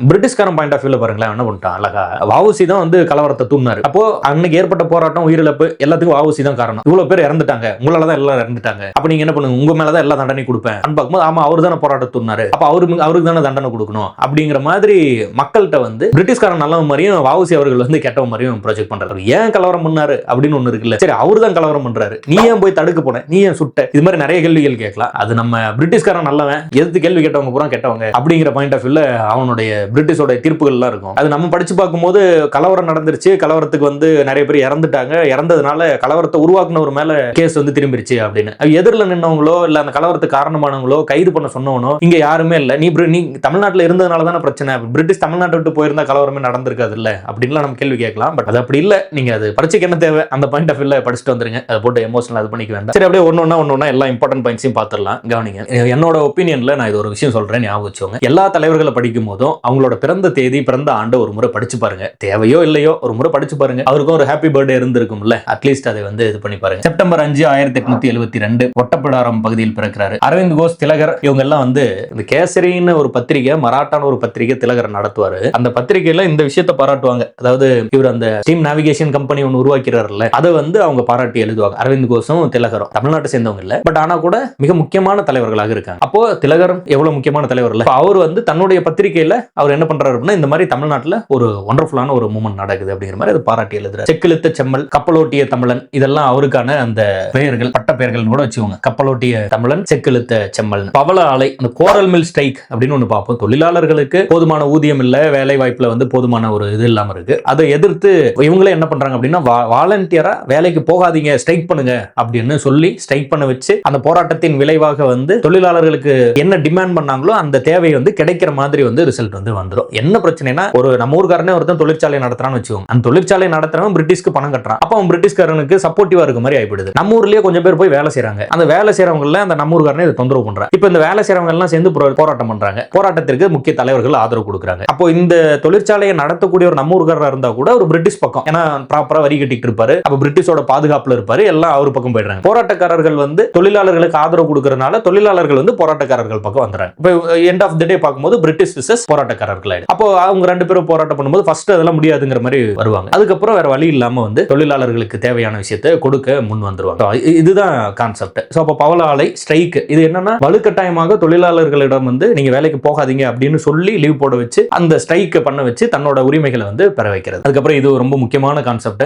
பிரிட்டிஷ்காரன் point of வியூல பாருங்களேன், என்ன பண்ணிட்டான் அழகா, வஉசி தான் வந்து கலவரத்தை தூண்டினாரு. அப்போ அன்னைக்கு ஏற்பட்ட போராட்டம், உயிரிழப்பு எல்லாத்துக்கும் வஉசி தான் காரணம். இவ்வளவு பேர் இறந்துட்டாங்க, உங்களால தான் எல்லாரும் இறந்துட்டாங்க, அப்ப நீங்க என்ன பண்ணுங்க, உங்க மேலதான் எல்லா தண்டனை கொடுப்பேன் பார்க்கும்போது, ஆமா அவர் தானே போராட்டம் தூண்டினாரு, அப்ப அவருக்கு தானே தண்டனை கொடுக்கணும் அப்படிங்கிற மாதிரி மக்கள்கிட்ட வந்து பிரிட்டிஷ்காரன் நல்ல மாதிரியும் வஉசி அவர்கள் வந்து கெட்ட மாதிரியும் ப்ரொஜெக்ட் பண்றாரு. ஏன் கலவரம் பண்ணாரு அப்படின்னு ஒண்ணு இருக்குல்ல, சரி அவரு தான் கலவரம் பண்றாரு, நீ ஏன் போய் தடுக்க போன, நீ ஏன் சுட்ட, இது மாதிரி நிறைய கேள்விகள் கேட்கலாம். அது நம்ம பிரிட்டிஷ்காரன் நல்லவன், எதிர்த்து கேள்வி கேட்டவங்க பூரா கெட்டவங்க அப்படிங்கிற பாயிண்ட் ஆஃப் வியூல அவனுடைய பிரிட்டிஷோட தீர்ப்புகள்லாம் இருக்கும். அது நம்ம படிச்சு பார்க்கும்போது கலவரம் நடந்துருச்சு, கலவரத்துக்கு வந்து நிறைய பேர் இறந்துட்டாங்க, இறந்ததுனால கலவரத்தை உருவாக்குனவர் மேல கேஸ் வந்து திரும்பிருச்சு அப்படின்னு. எதிரில் நின்னவங்களோ இல்ல அந்த கலவரத்துக்கு காரணமானவங்களோ கைது பண்ண சொன்னவனோ இங்க யாருமே இல்ல. நீ தமிழ்நாட்டில் இருந்ததுனால தானே பிரச்சனை, பிரிட்டிஷ் தமிழ்நாட்டை விட்டு போயிருந்தா கலவரமே நடந்திருக்காது இல்ல அப்படின்லாம் நம்ம கேள்வி கேட்கலாம். பட் அது அப்படி இல்ல. நீங்க அது பரிச்சைக்கு என்ன தேவை, அந்த பாயிண்ட் ஆஃப் வியூல படிச்சுட்டு வந்துருங்க, அதை போட்டு எமோஷனல் அது பண்ணிக்க வேண்டாம். சரி, அப்படியே ஒன்னொன்னா எல்லா இம்பார்ட்டன்ட் பாயிண்ட்ஸையும் பார்த்துடலாம். கவனிங்க, என்னோட ஒப்பீனியன்ல நான் இது ஒரு விஷயம் சொல்றேன், ஞாபகம் வச்சுக்கோங்க. எல்லா தலைவர்களை படிக்கும் போதும் அவங்களோட பிறந்த தேதி, பிறந்த ஆண்டு ஒரு முறை படிச்சு பாருங்க. தேவையோ இல்லையோ ஒரு முறை படிச்சு பாருங்க. அவருக்கும் ஒரு ஹாப்பி பர்த்டே இருந்திருக்கும்ல, அட்லீஸ்ட் அதை வந்து இது பண்ணி பாருங்க. செப்டம்பர் 5, 1872 ஒட்டப்பிடாரம் பகுதியில் பிறக்கிறாரு. அரவிந்த் கோஷ், திலகர் இவங்க எல்லாம் வந்து இந்த கேசரின்னு ஒரு பத்திரிகை, மராட்டான ஒரு பத்திரிகை திலகர் நடத்துவாரு. அந்த பத்திரிகையில இந்த விஷயத்தை பாராட்டுவாங்க. அதாவது இவர் அந்த ஸ்டீம் நேவிகேஷன் கம்பெனி ஒன்று உருவாக்கிறாருல்ல, அதை வந்து அவங்க பாராட்டி எழுதுவாங்க. அரவிந்த் கோஷும் திலகரும் தமிழ்நாட்டை சேர்ந்தவங்க இல்ல, பட் ஆனா கூட மிக முக்கியமான தலைவர்களாக இருக்காங்க. அப்போ திலகர் எவ்வளவு முக்கியமான தலைவர் இல்ல, அவர் வந்து தன்னுடைய பத்திரிகையில அவர் என்ன பண்றாரு அப்படின்னா, இந்த மாதிரி தமிழ்நாட்டில் ஒரு ஒண்டர்ஃபுல்லான ஒரு மூமெண்ட் நடக்குது அப்படிங்கிற மாதிரி அதை பாராட்டி எழுதுறாரு. செக்கிழுத்த செம்மல், கப்பலோட்டிய தமிழன், இதெல்லாம் அவருக்கான அந்த பெயர்கள், பட்ட பெயர்கள் கூட வச்சுக்கோங்க. கப்பலோட்டிய தமிழன், செக்கிழுத்த செம்மல். பவள ஆலை, அந்த கோரல் மில் ஸ்ட்ரைக் அப்படின்னு ஒன்று பார்ப்போம். தொழிலாளர்களுக்கு போதுமான ஊதியம் இல்ல, வேலை வாய்ப்புல வந்து போதுமான ஒரு இது இல்லாம இருக்கு. அதை எதிர்த்து இவங்களே என்ன பண்றாங்க அப்படின்னா, வாலண்டியரா வேலைக்கு போகாதீங்க, ஸ்ட்ரைக் பண்ணுங்க அப்படின்னு சொல்லி ஸ்ட்ரைக் பண்ண வச்சு அந்த போராட்டத்தின் விளைவாக வந்து தொழிலாளர்களுக்கு என்ன டிமாண்ட் பண்ணாங்களோ அந்த தேவை வந்து கிடைக்கிற மாதிரி வந்து ரிசல்ட் வந்து வந்துடும். என்ன பிரச்சனைனா, ஒரு நம்ம ஊர்காரனே ஒருத்தன் தொழிற்சாலை நடத்துறான்னு வச்சுக்கோங்க. அந்த தொழிற்சாலை நடத்துறவன் பிரிட்டிஷ்க்கு பணம் கட்டுறான். அப்ப அவன் பிரிட்டிஷ்காரனுக்கு சப்போர்ட்டிவா இருக்க மாதிரி ஆயிடுது. நம்ம ஊர்லயே கொஞ்சம் பேர் போய் வேலை செய்யறாங்க. அந்த வேலை செய்யறவங்க அந்த நம்ம ஊர்காரனே இதை தொந்தரவு பண்றாங்க. இப்ப இந்த வேலை செய்யறவங்க எல்லாம் சேர்ந்து போராட்டம் பண்றாங்க. போராட்டத்திற்கு முக்கிய தலைவர்கள் ஆதரவு கொடுக்குறாங்க. அப்போ இந்த தொழிற்சாலையை நடத்தக்கூடிய ஒரு நம்ம ஊர்காரரா இருந்தா கூட ஒரு பிரிட்டிஷ் பக்கம், ஏன்னா ப்ராப்பரா வரி கட்டிட்டு இருப்பாரு, அப்ப பிரிட்டிஷோட பாதுகாப்புல இருப்பாரு, எல்லாம் அவர் பக்கம் போயிடுறாங்க. போராட்டக்காரர்கள் வந்து தொழிலாளர்களுக்கு ஆதரவு கொடுக்கறதுனால தொழிலாளர்கள் வந்து போராட்டக்காரர்கள் பக்கம் வந்துறாங்க. இப்போ எண்ட் ஆஃப் தி டே பார்க்கும்போது பிரிட்டிஷ் விசஸ் போராட்டக்காரர்கள் ஆயிடும். அப்போ அவங்க ரெண்டு பேரும் போராட்டம் பண்ணும்போது ஃபர்ஸ்ட் அதெல்லாம் முடியாதுங்கிற மாதிரி வருவாங்க. அதுக்கப்புறம் வேற வழி இல்லாம வந்து தொழிலாளர்களுக்கு தேவையான விஷயத்தை கொடுக்க முன் வந்துருவாங்க. இதுதான் கான்செப்ட். சோ அப்ப பவள ஆலை ஸ்ட்ரைக் இது என்னன்னா, வலுக்கட்டாயமாக தொழிலாளர்களிடம் வந்து நீங்க வேலைக்கு போகாதீங்க அப்படின்னு சொல்லி லீவ் போட வச்சு அந்த ஸ்ட்ரைக் பண்ண வச்சு தன்னோட உரிமைகளை வந்து பெற வைக்கிறது. அதுக்கப்புறம் இது ரொம்ப முக்கியமான கான்செப்ட்.